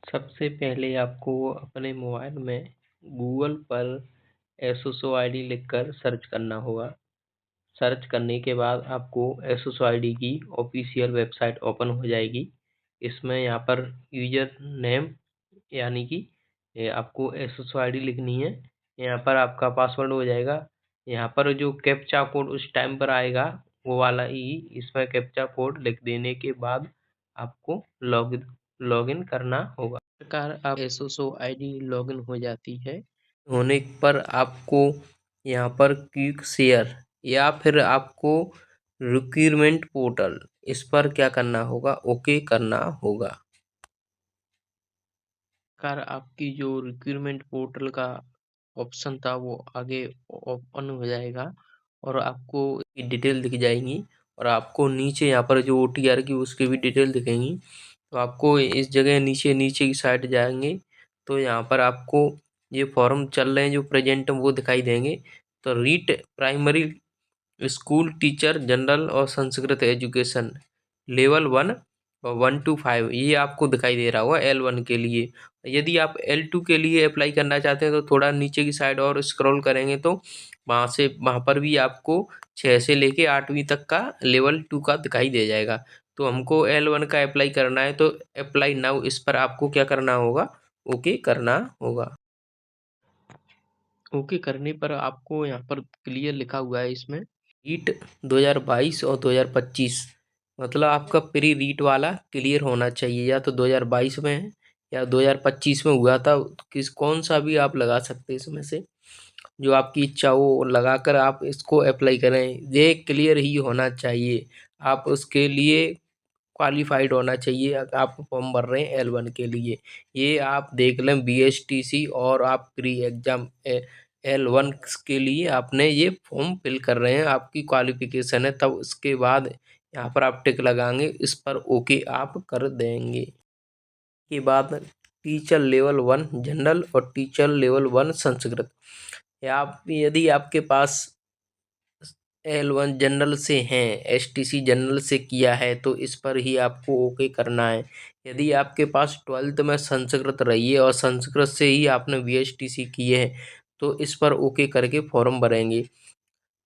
सबसे पहले आपको अपने मोबाइल में गूगल पर एसोसो आईडी लिखकर सर्च करना होगा। सर्च करने के बाद आपको एसोसो आईडी की ऑफिशियल वेबसाइट ओपन हो जाएगी। इसमें यहाँ पर यूजर नेम यानी कि आपको एसोसो आईडी लिखनी है। यहाँ पर आपका पासवर्ड हो जाएगा। यहाँ पर जो कैप्चा कोड उस टाइम पर आएगा वो वाला ही इसमें कैप्चा कोड लिख देने के बाद आपको लॉगिन करना होगा। इस प्रकार आप एसोसो आईडी लॉगिन हो जाती है। होने पर आपको यहाँ पर क्विक शेयर या फिर आपको रिक्रूटमेंट पोर्टल इस पर क्या करना होगा, ओके करना होगा। कार आपकी जो रिक्रूटमेंट पोर्टल का ऑप्शन था वो आगे ओपन हो जाएगा और आपको डिटेल दिख जाएंगी और आपको नीचे यहाँ पर जो OTR की उसकी भी डिटेल दिखेंगी। तो आपको इस जगह नीचे नीचे की साइड जाएंगे तो यहाँ पर आपको ये फॉर्म चल रहे हैं जो प्रेजेंट वो दिखाई देंगे। तो REET primary school teacher general और संस्कृत एजुकेशन लेवल 1 और 1 to 5 ये आपको दिखाई दे रहा होगा L1 के लिए। यदि आप L2 के लिए अप्लाई करना चाहते हैं तो थोड़ा नीचे की साइड और स्क्रॉल करेंगे तो वहाँ पर भी आपको 6 से लेके 8वीं तक का लेवल 2 का दिखाई दे जाएगा। तो हमको L1 का अप्लाई करना है तो अप्लाई नाउ इस पर आपको क्या करना होगा, ओके करना होगा। ओके करने पर आपको यहाँ पर क्लियर लिखा हुआ है इसमें रीट 2022 और 2025 मतलब आपका प्री रीट वाला क्लियर होना चाहिए। या तो 2022 में है या 2025 में हुआ था, कौन सा भी आप लगा सकते हैं इसमें से जो आपकी इच्छा हो लगाकर आप इसको अप्लाई करें। ये क्लियर ही होना चाहिए। आप उसके लिए क्वालिफाइड होना चाहिए अगर आप फॉर्म भर रहे हैं L1 के लिए। ये आप देख लें BSTC और आप प्री एग्जाम L1 के लिए आपने ये फॉर्म फिल कर रहे हैं, आपकी क्वालिफिकेशन है। तब उसके बाद यहाँ पर आप टिक लगाएंगे, इस पर ओके आप कर देंगे। के बाद टीचर लेवल 1 जनरल और टीचर लेवल 1 संस्कृत या आप यदि आपके पास L1 जनरल से हैं, STC जनरल से किया है तो इस पर ही आपको ओके करना है। यदि आपके पास 12th में संस्कृत रही है और संस्कृत से ही आपने BSTC किए हैं तो इस पर ओके करके फॉर्म भरेंगे।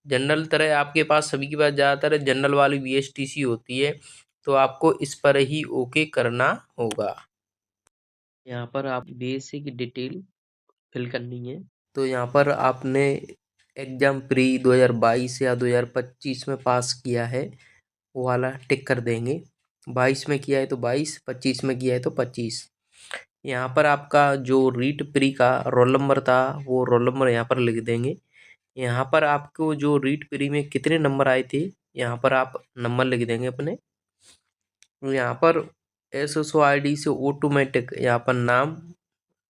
जनरल तरह आपके पास सभी के पास ज़्यादातर जनरल वाली BSTC होती है तो आपको इस पर ही ओके करना होगा। यहाँ पर आप बेसिक डिटेल फिल करनी है। तो यहाँ पर आपने एग्जाम प्री 2022 या 2025 में पास किया है वो वाला टिक कर देंगे। 22 में किया है तो 22, 25 में किया है तो 25। यहाँ पर आपका जो रीट प्री का रोल नंबर था वो रोल नंबर यहाँ पर लिख देंगे। यहाँ पर आपको जो रीट प्री में कितने नंबर आए थे यहाँ पर आप नंबर लिख देंगे अपने। यहाँ पर एसओसो आईडी से ऑटोमेटिक यहाँ पर नाम,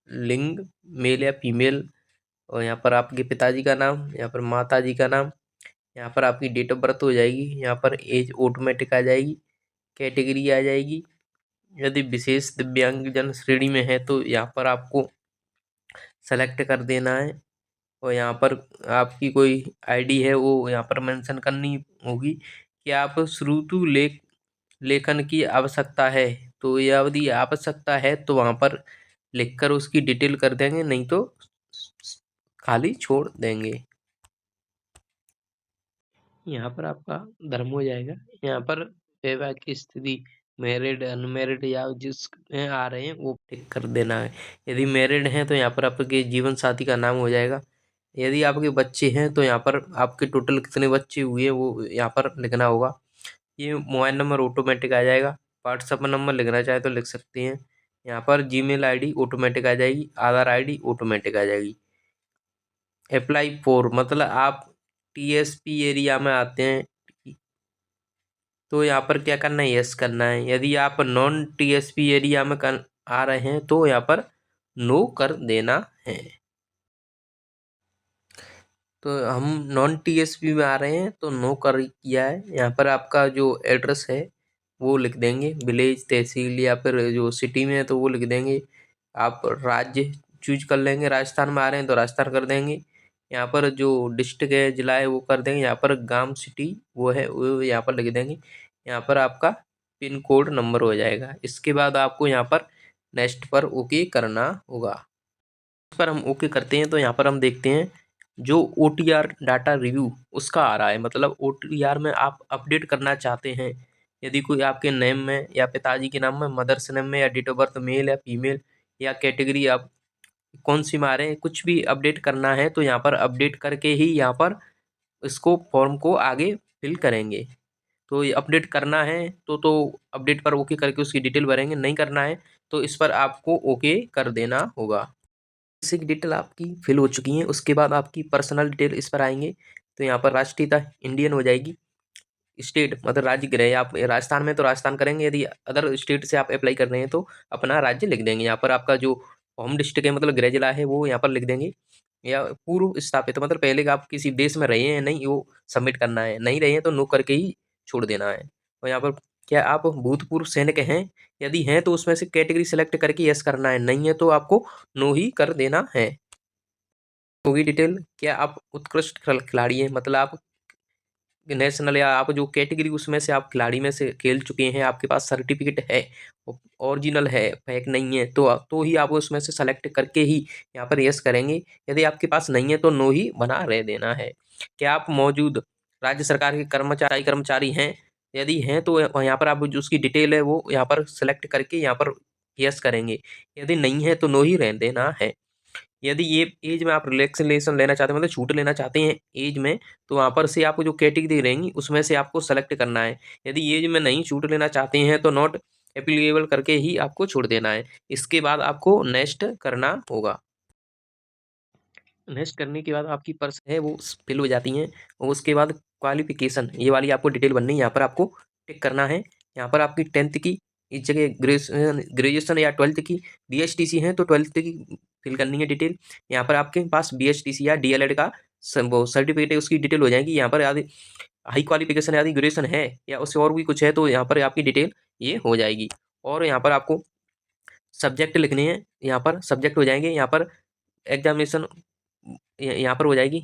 लिंग मेल या फीमेल और यहाँ पर आपके पिताजी का नाम, यहाँ पर माताजी का नाम, यहाँ पर आपकी डेट ऑफ बर्थ हो जाएगी, यहाँ पर एज ऑटोमेटिक आ जाएगी, कैटेगरी आ जाएगी। यदि विशेष दिव्यांगजन श्रेणी में है तो यहाँ पर आपको सेलेक्ट कर देना है और यहाँ पर आपकी कोई आईडी है वो यहाँ पर मेंशन करनी होगी कि आप श्रुतु लेखन की आवश्यकता है। तो यदि आवश्यकता है तो वहाँ पर लिखकर उसकी डिटेल कर देंगे, नहीं तो खाली छोड़ देंगे। यहाँ पर आपका धर्म हो जाएगा। यहाँ पर वैवाहिक स्थिति मैरिड अनमैरिड या जिसमें आ रहे हैं वो टिक कर देना है। यदि मैरिड हैं तो यहाँ पर आपके जीवन साथी का नाम हो जाएगा। यदि आपके बच्चे हैं तो यहाँ पर आपके टोटल कितने बच्चे हुए वो यहाँ पर लिखना होगा। ये मोबाइल नंबर ऑटोमेटिक आ जाएगा। व्हाट्सएप नंबर लिखना चाहे तो लिख सकते हैं। यहाँ पर जीमेल आईडी ऑटोमेटिक आ जाएगी, आधार आईडी ऑटोमेटिक आ जाएगी। अप्लाई फॉर मतलब आप TSP एरिया में आते हैं तो यहाँ पर क्या करना है, यस करना है। यदि आप नॉन TSP एरिया में आ रहे हैं तो यहाँ पर नो कर देना है। तो हम नॉन TSP में आ रहे हैं तो नो कर किया है। यहाँ पर आपका जो एड्रेस है वो लिख देंगे, विलेज तहसील या फिर जो सिटी में है तो वो लिख देंगे। आप राज्य चूज कर लेंगे, राजस्थान में आ रहे हैं तो राजस्थान कर देंगे। यहाँ पर जो डिस्ट्रिक्ट है जिला है वो कर देंगे। यहाँ पर गांव सिटी वो है वो यहाँ पर लिख देंगे। यहाँ पर आपका पिन कोड नंबर हो जाएगा। इसके बाद आपको यहाँ पर नेक्स्ट पर ओके करना होगा। इस पर हम ओके करते हैं तो यहाँ पर हम देखते हैं जो OTR डाटा रिव्यू उसका आ रहा है, मतलब OTR में आप अपडेट करना चाहते हैं। यदि कोई आपके नेम में या पिताजी के नाम में, मदर्स नेम में, या डेट ऑफ बर्थ मेल या फीमेल, या कैटेगरी आप कौन सी मारे, कुछ भी अपडेट करना है तो यहाँ पर अपडेट करके ही यहाँ पर इसको फॉर्म को आगे फिल करेंगे। तो ये अपडेट करना है तो अपडेट पर ओके करके उसकी डिटेल भरेंगे, नहीं करना है तो इस पर आपको ओके कर देना होगा। बेसिक डिटेल आपकी फिल हो चुकी है, उसके बाद आपकी पर्सनल डिटेल इस पर आएंगे। तो यहाँ पर राष्ट्रीयता इंडियन हो जाएगी। स्टेट मतलब राज्य गृह, आप राजस्थान में तो राजस्थान करेंगे, यदि अदर स्टेट से आप अप्लाई कर रहे हैं तो अपना राज्य लिख देंगे। यहाँ पर आपका जो होम डिस्ट्रिक्ट है मतलब गृह जिला है वो यहाँ पर लिख देंगे। या पूर्व स्थापित मतलब पहले का आप किसी देश में रहे हैं नहीं, वो सबमिट करना है, नहीं रहे हैं तो नो करके ही छोड़ देना है। और यहाँ पर क्या आप भूतपूर्व सैनिक हैं, यदि हैं तो उसमें से कैटेगरी सेलेक्ट करके यस करना है, नहीं है तो आपको नो ही कर देना है। होगी डिटेल, क्या आप उत्कृष्ट खिलाड़ी हैं, मतलब आप नेशनल या आप जो कैटेगरी उसमें से आप खिलाड़ी में से खेल चुके हैं, आपके पास सर्टिफिकेट है, ओरिजिनल है, फेक नहीं है, तो ही आप उसमें से सेलेक्ट करके ही यहाँ पर यस करेंगे। यदि आपके पास नहीं है तो नो ही बना रह देना है। क्या आप मौजूद राज्य सरकार के कर्मचारी हैं, यदि हैं तो यहाँ पर आप जो उसकी डिटेल है वो यहाँ पर सेलेक्ट करके यहाँ पर यस करेंगे। यदि नहीं है तो नो ही रह देना है। यदि ये एज में आप रिलैक्सेशन लेना चाहते हैं मतलब छूट लेना चाहते हैं एज में, तो वहाँ पर से आपको जो कैटेगरी रहेंगी उसमें से आपको सेलेक्ट करना है। यदि एज में नहीं छूट लेना चाहते हैं तो नॉट एप्लीकेबल करके ही आपको छोड़ देना है। इसके बाद आपको नेक्स्ट करना होगा। नेक्स्ट करने के बाद आपकी पर्स है वो फिल हो जाती हैं, और उसके बाद क्वालिफिकेशन ये वाली आपको डिटेल बननी है, यहाँ पर आपको टिक करना है। यहाँ पर आपकी 10th की इस जगह ग्रेजुएशन या 12th की, BSTC है तो 12th की फिल करनी है डिटेल। यहाँ पर आपके पास BSTC या DLED का वो सर्टिफिकेट है उसकी डिटेल हो जाएगी। यहाँ पर यदि हाई क्वालिफिकेशन यदि ग्रेजुएशन है या उससे और भी कुछ है तो यहाँ पर आपकी डिटेल ये हो जाएगी। और यहाँ पर आपको सब्जेक्ट लिखने हैं, यहाँ पर सब्जेक्ट हो जाएंगे। यहाँ पर एग्जामिनेशन यहाँ पर हो जाएगी,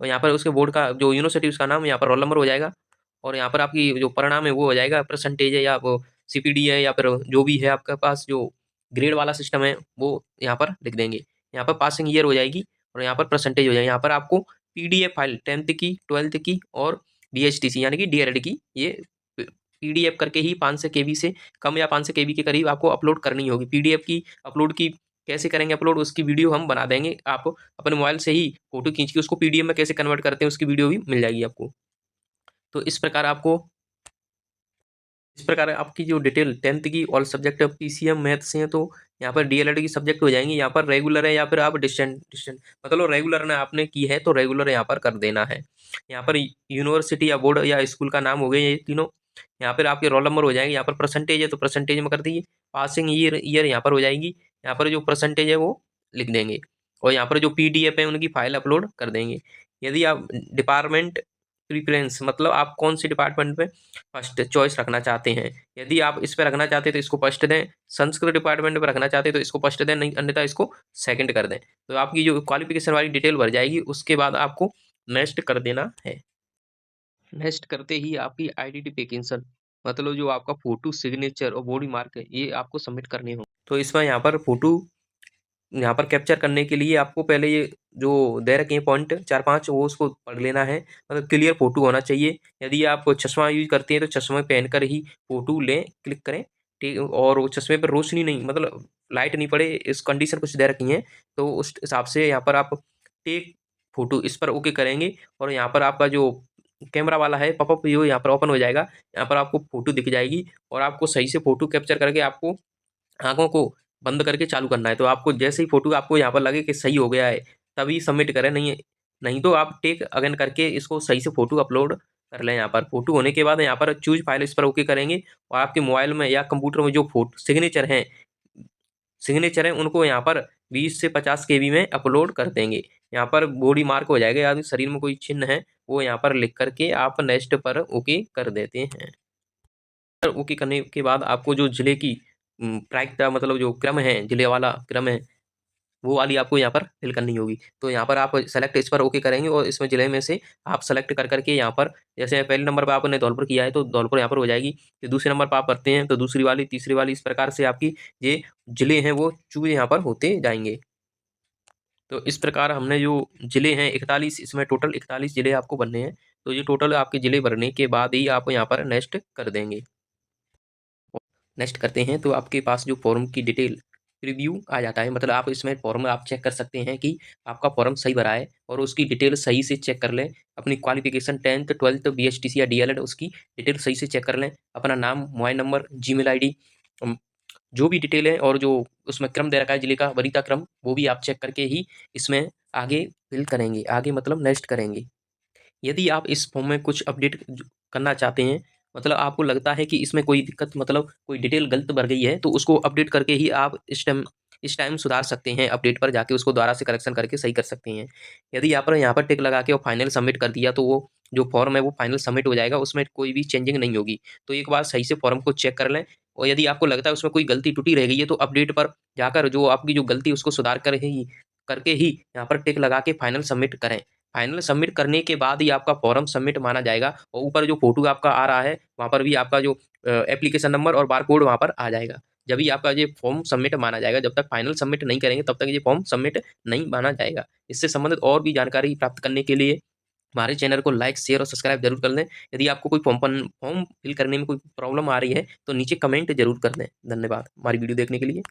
और यहाँ पर उसके बोर्ड का जो यूनिवर्सिटी उसका नाम, यहाँ पर रोल नंबर हो जाएगा। और यहाँ पर आपकी जो परिणाम है वो हो जाएगा, परसेंटेज है या वो CPD है या फिर जो भी है आपके पास जो ग्रेड वाला सिस्टम है वो यहाँ पर लिख देंगे। यहाँ पर पासिंग ईयर हो जाएगी और यहाँ पर परसेंटेज हो जाएगी। यहाँ पर आपको PDF फाइल 10th की, 12th की और BSTC यानी कि DLED की ये PDF करके ही 500 KB से कम या 500 KB के करीब आपको अपलोड करनी होगी। PDF की अपलोड की कैसे करेंगे अपलोड, उसकी वीडियो हम बना देंगे। आप अपने मोबाइल से ही फोटो खींच के उसको PDF में कैसे कन्वर्ट करते हैं उसकी वीडियो भी मिल जाएगी आपको। तो इस प्रकार आपकी जो डिटेल 10th की ऑल सब्जेक्ट PCM मैथ से है तो यहाँ पर DLED की सब्जेक्ट हो जाएंगी। यहाँ पर रेगुलर है या फिर आप डिस्टेंट मतलब रेगुलर ने आपने की है तो रेगुलर यहाँ पर कर देना है। यहाँ पर यूनिवर्सिटी या बोर्ड या स्कूल का नाम हो गए ये तीनों। यहाँ पर आपके रोल नंबर हो जाएंगे। यहाँ पर परसेंटेज है तो परसेंटेज में कर दीजिए। पासिंग ईयर यहाँ पर हो जाएगी। यहाँ पर जो परसेंटेज है वो लिख देंगे, और यहाँ पर जो PDF है उनकी फाइल अपलोड कर देंगे। यदि आप डिपार्टमेंट प्रीफरेंस मतलब आप कौन सी डिपार्टमेंट में फर्स्ट चॉइस रखना चाहते हैं, यदि आप इस पर रखना चाहते हैं तो इसको फर्स्ट दें। संस्कृत डिपार्टमेंट पर रखना चाहते हैं तो इसको फर्स्ट दें, नहीं अन्यथा इसको सेकंड कर दें। तो आपकी जो क्वालिफिकेशन वाली डिटेल भर जाएगी, उसके बाद आपको नेक्स्ट कर देना है। नेक्स्ट करते ही आपकी आइडेंटिफिकेशन मतलब जो आपका फोटो, सिग्नेचर और बॉडी मार्क है ये आपको सबमिट करने हो। तो इसमें यहाँ पर फोटो यहाँ पर कैप्चर करने के लिए आपको पहले ये जो दे रखे हैं पॉइंट 4-5 वो उसको पढ़ लेना है। मतलब क्लियर फोटो होना चाहिए। यदि आप चश्मा यूज करते हैं तो चश्मे पहनकर ही फोटो लें, क्लिक करें, ठीक। और वो चश्मे पर रोशनी नहीं मतलब लाइट नहीं पड़े, इस कंडीशन कुछ दे रखी है। तो उस हिसाब से यहाँ पर आप टेक फोटो इस पर ओके करेंगे, और यहाँ पर आपका जो कैमरा वाला है पॉपअप व्यू यहाँ पर ओपन हो जाएगा। यहाँ पर आपको फोटो दिख जाएगी, और आपको सही से फोटो कैप्चर करके आपको आँखों को बंद करके चालू करना है। तो आपको जैसे ही फ़ोटो आपको यहाँ पर लगे कि सही हो गया है, तभी सबमिट करें, नहीं तो आप टेक अगेन करके इसको सही से फ़ोटो अपलोड कर लें। यहाँ पर फ़ोटो होने के बाद यहाँ पर चूज़ फाइल इस पर ओके करेंगे, और आपके मोबाइल में या कंप्यूटर में जो सिग्नेचर हैं उनको यहाँ पर 20 से 50 KB में अपलोड कर देंगे। यहाँ पर बॉडी मार्क हो जाएगा, यानी शरीर में कोई चिन्ह है वो यहाँ पर लिख करके आप नेक्स्ट पर ओके कर देते हैं। ओके करने के बाद आपको जो जिले की प्रायिकता मतलब जो क्रम है, जिले वाला क्रम है वो वाली आपको यहाँ पर फिल करनी होगी। तो यहाँ पर आप सेलेक्ट इस पर ओके करेंगे और इसमें जिले में से आप सेलेक्ट कर करके यहाँ पर, जैसे पहले नंबर पर आपने धौलपुर किया है तो धौलपुर यहाँ पर हो जाएगी। फिर दूसरे नंबर पर आप करते हैं तो दूसरी वाली, तीसरी वाली, इस प्रकार से आपकी ये जिले हैं वो चूज यहाँ पर होते जाएंगे। तो इस प्रकार हमने जो जिले हैं 41, इसमें टोटल 41 जिले आपको बनने हैं। तो ये टोटल आपके जिले भरने के बाद ही आप यहाँ पर नेक्स्ट कर देंगे। नेक्स्ट करते हैं तो आपके पास जो फॉर्म की डिटेल प्रीव्यू आ जाता है, मतलब आप इसमें फॉर्म आप चेक कर सकते हैं कि आपका फॉर्म सही भरा है और उसकी डिटेल सही से चेक कर लें। अपनी क्वालिफिकेशन 10th 12th BHTC या DLED उसकी डिटेल सही से चेक कर लें। अपना नाम, मोबाइल नंबर, जीमेल आईडी, जो भी डिटेल है और जो उसमें क्रम दे रखा है जिले का, वरीयता क्रम, वो भी आप चेक करके ही इसमें आगे फिल करेंगे, आगे मतलब नेक्स्ट करेंगे। यदि आप इस फॉर्म में कुछ अपडेट करना चाहते हैं, मतलब आपको लगता है कि इसमें कोई दिक्कत, मतलब कोई डिटेल गलत भर गई है, तो उसको अपडेट करके ही आप इस टाइम सुधार सकते हैं। अपडेट पर जाके उसको दोबारा से करेक्शन करके सही कर सकते हैं। यदि यहाँ पर टिक लगा के और फाइनल सबमिट कर दिया तो वो जो फॉर्म है वो फाइनल सबमिट हो जाएगा, उसमें कोई भी चेंजिंग नहीं होगी। तो एक बार सही से फॉर्म को चेक कर लें और यदि आपको लगता है उसमें कोई गलती टूटी रह गई है तो अपडेट पर जाकर जो आपकी जो गलती है उसको सुधार करके ही यहाँ पर टिक लगा के फाइनल सबमिट करें। फाइनल सबमिट करने के बाद ही आपका फॉर्म सबमिट माना जाएगा और ऊपर जो फोटो आपका आ रहा है वहाँ पर भी आपका जो एप्लीकेशन नंबर और बारकोड वहाँ पर आ जाएगा। जब भी आपका ये फॉर्म सबमिट माना जाएगा, जब तक फाइनल सबमिट नहीं करेंगे तब तक ये फॉर्म सबमिट नहीं माना जाएगा। इससे संबंधित और भी जानकारी प्राप्त करने के लिए हमारे चैनल को लाइक, शेयर और सब्सक्राइब जरूर कर लें। यदि आपको कोई फॉर्म फिल करने में कोई प्रॉब्लम आ रही है तो नीचे कमेंट जरूर कर दें। धन्यवाद हमारी वीडियो देखने के लिए।